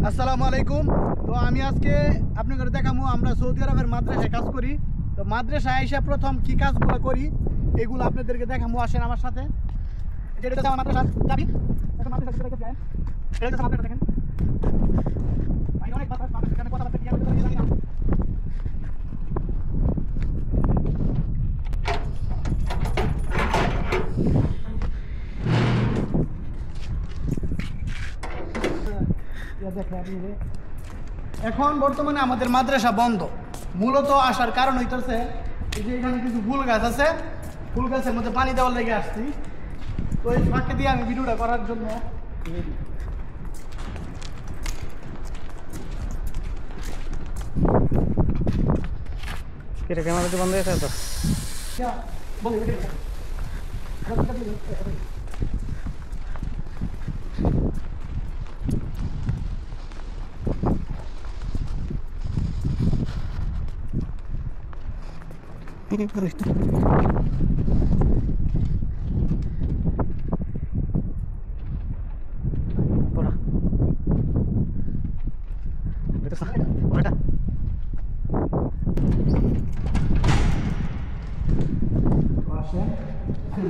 আসসালামু আলাইকুম। তো আমি আজকে আপনাদের দেখাবো আমরা সৌদি আরবের মাদ্রাসায় কাজ করি। তো মাদ্রাসায় এসে প্রথম কি কাজগুলো করি এগুলো আপনাদেরকে দেখাবো। আসেন আমার সাথে। যেটা আমার মাদ্রাসার চাবি, এটা মাদ্রাসা থেকে যায়। এটা হচ্ছে মাদ্রাসা, দেখেন ভাই অনেক বাতাস এখানে কথাবার্তা কি আমি জানি না। এখন বর্তমানে আমাদের মাদ্রাসা বন্ধ। মূলত আসার কারণ হইতেছে এই যে এখানে কিছু ফুল গাছ আছে, ফুল গাছের মধ্যে পানি দেওয়ার লেগে আসছি। তো এই ফাঁকে দিয়ে আমি ভিডিওটা করার জন্য ক্যামেরা বন্ধ হয়েছে তো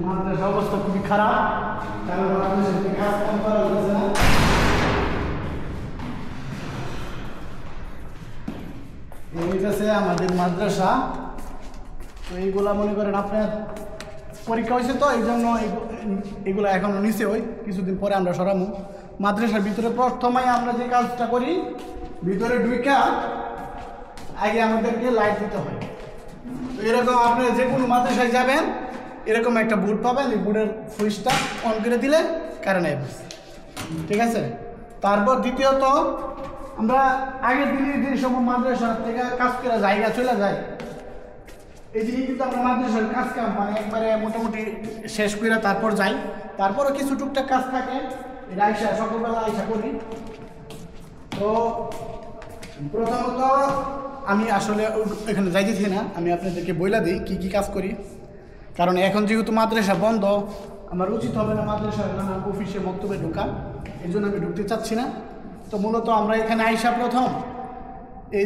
মাদ্রাসার অবস্থা খুবই খারাপ, কারণ কাজ কাম করা হচ্ছে না। এইটাছে আমাদের মাদ্রাসা। তো এইগুলা মনে করেন আপনার পরীক্ষা হয়েছে, তো এই জন্য এগুলো এখনো নিচে ওই কিছুদিন পরে আমরা সরামু। মাদ্রাসার ভিতরে প্রথমে আমরা যে কাজটা করি, ভিতরে ঢুইকা আগে আমাদেরকে লাইট দিতে হয়। তো এরকম আপনি যে কোনো মাদ্রাসায় যাবেন এরকম একটা বোর্ড পাবেন, এই বোর্ডের সুইচটা অন করে দিলে কারেন্ট আসবে, ঠিক আছে। তারপর দ্বিতীয়ত আমরা আগের দিনে যে সব মাদ্রাসা থেকে কাজ করে জায়গা চলে যায়, এই জিনিস কিন্তু আমরা মাদ্রাসার কাজ কাম মানে একবারে মোটামুটি শেষ করে তারপর যাই। তারপরও কিছু টুকটাক কাজ থাকে, এটা আইসা সকালবেলা আইসা করি। তো প্রথমত আমি আসলে এখানে যাইতেছি না, আমি আপনাদেরকে বইলা দিই কী কী কাজ করি। কারণ এখন যেহেতু মাদ্রাসা বন্ধ, আমার উচিত হবে না মাদ্রাসার অফিসে বক্তব্যে ঢোকা, এই জন্য আমি ঢুকতে চাচ্ছি না। তো মূলত আমরা এখানে আইসা প্রথম এই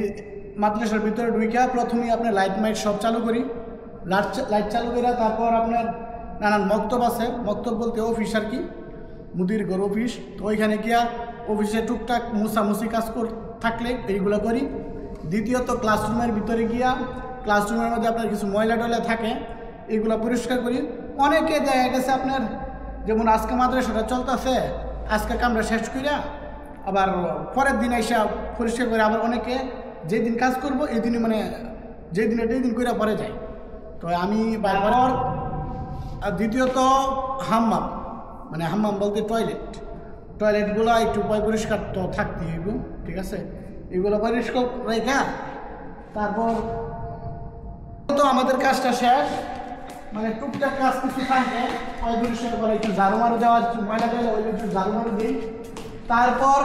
মাদ্রাসার ভিতরে ঢুইকা প্রথমেই আপনার লাইট মাইট সব চালু করি। লাইট চালু করে তারপর আপনার নানান মক্তব আছে, মক্তব বলতে অফিস আর কি, মুদির ঘর অফিস। তো ওইখানে গিয়া অফিসে টুকটাক মুছামুছি কাজ থাকলে এইগুলো করি। দ্বিতীয়ত ক্লাসরুমের ভিতরে গিয়া ক্লাসরুমের মধ্যে আপনার কিছু ময়লা টয়লা থাকে, এগুলো পরিষ্কার করি। অনেকে দেখা গেছে আপনার যেমন আজকে মাদ্রাসাটা চলতেছে, আজকে কামরা শেষ করিয়া আবার পরের দিন এসে পরিষ্কার করে, আবার অনেকে যেদিন কাজ করব এই দিনই মানে যেদিন এই দিন করে পরে যাই। তো আমি বারবার। আর দ্বিতীয়ত হাম্মাম, মানে হাম্মাম বলতে টয়লেটগুলো একটু পরিষ্কার তো থাকতে হইব, ঠিক আছে। এগুলো পরিষ্কার রেখা তারপর তো আমাদের কাজটা শেষ। মানে টুকটাক কাজ কিছু থাকে ওই পরিষ্কার করে একটু ঝাড়ু মারু দেওয়ার, ময়লা দিলে ওই একটু ঝাড়ু মারু দিই। তারপর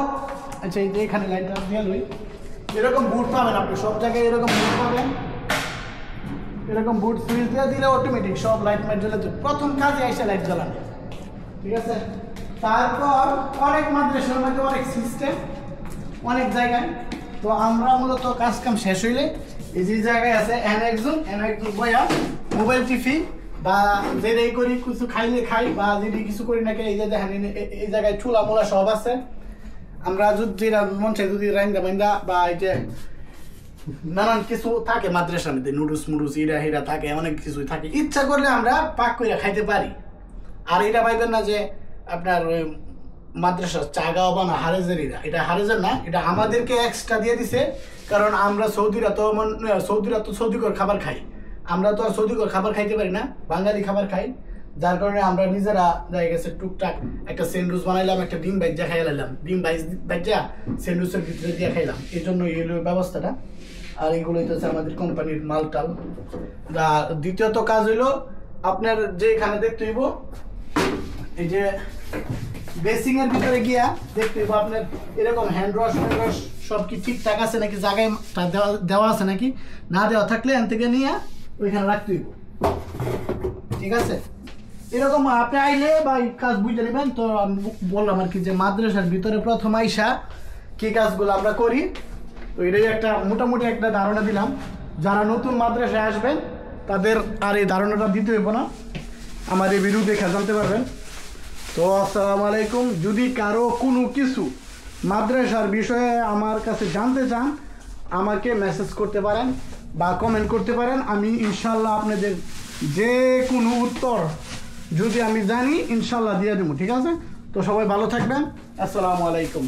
আচ্ছা এই যে এখানে লাইটটা দিয়ে লই, এরকম বুট পাবেন আপনি সব জায়গায়, এরকম বুট পাবেন। এরকম বুট সুইচ দিয়ে দিলে অটোমেটিক সব লাইট মাইট জ্বলে যাবে। প্রথম কাজে এসে লাইট জ্বালানো, ঠিক আছে। তারপর অনেক মাদ্রাসার মধ্যে অনেক সিস্টেম, অনেক জায়গায়। তো আমরা মূলত কাজ কাম শেষ হইলে এই যে জায়গায় আছে একজন বইয়া মোবাইল টিভি বা যেটাই করি কিছু খাইলে খাই বা যদি কিছু করি নাকি এই যে দেখেন এই জায়গায় চুলা মোলা সব আছে। আমরা যদি মন চাই যদি রাইন্দা বাইন্দা বা এই যে নানান কিছু থাকে মাদ্রাসার মধ্যে, নুডলস ইরা হিরা থাকে, অনেক কিছুই থাকে, ইচ্ছা করলে আমরা পাক করে খাইতে পারি। আর এটা পাইবেন না যে আপনার ওই মাদ্রাসার চাগাও বা না হারেজেরিরা, এটা হারেজের না, এটা আমাদেরকে এক্সট্রা দিয়ে দিছে। কারণ আমরা সৌদিরা তো সৌদিকর খাবার খাই, আমরা তো আর সৌদিকর খাবার খাইতে পারি না, বাঙালি খাবার খাই। যার কারণে আমরা নিজেরা দেখা গেছে টুকটাক একটা স্যান্ডউইচ বানাইলাম, একটা ডিম ভাইজা খাই লাইলাম, ডিম ভাইজা স্যান্ডউইচের ভিতরে দিয়ে খাইলাম, এই জন্য এই হলো ব্যবস্থাটা। আর এইগুলো হইতেছে আমাদের কোম্পানির মালটাল। দ্বিতীয়ত কাজ হইলো আপনার যে এখানে দেখতে হইব এই যে বেসিং এর ভিতরে গিয়া দেখতে হইব আপনার এরকম হ্যান্ড ওয়াশ সব কি ঠিকঠাক আছে নাকি, জায়গায় দেওয়া আছে নাকি, না দেওয়া থাকলে এখান থেকে নিয়ে ওইখানে রাখতে হইব, ঠিক আছে। এরকম আপনি আইলে বা কাজ বুঝে নেবেন। তো আমি বললাম আর কি যে মাদ্রাসার ভিতরে প্রথম আইসা কী কাজগুলো আমরা করি। তো এটাই একটা মোটামুটি একটা ধারণা দিলাম। যারা নতুন মাদ্রাসায় আসবেন তাদের আর এই ধারণাটা দিতে হইব না, আমার এই ভিডিও দেখে জানতে পারবেন। তো আসসালামু আলাইকুম। যদি কারো কোনো কিছু মাদ্রাসার বিষয়ে আমার কাছে জানতে চান, আমাকে মেসেজ করতে পারেন বা কমেন্ট করতে পারেন। আমি ইনশাল্লাহ আপনাদের যে কোনো উত্তর যদি আমি জানি ইনশাল্লাহ দিয়ে দেবো, ঠিক আছে? তো সবাই ভালো থাকবেন। আসসালামু আলাইকুম।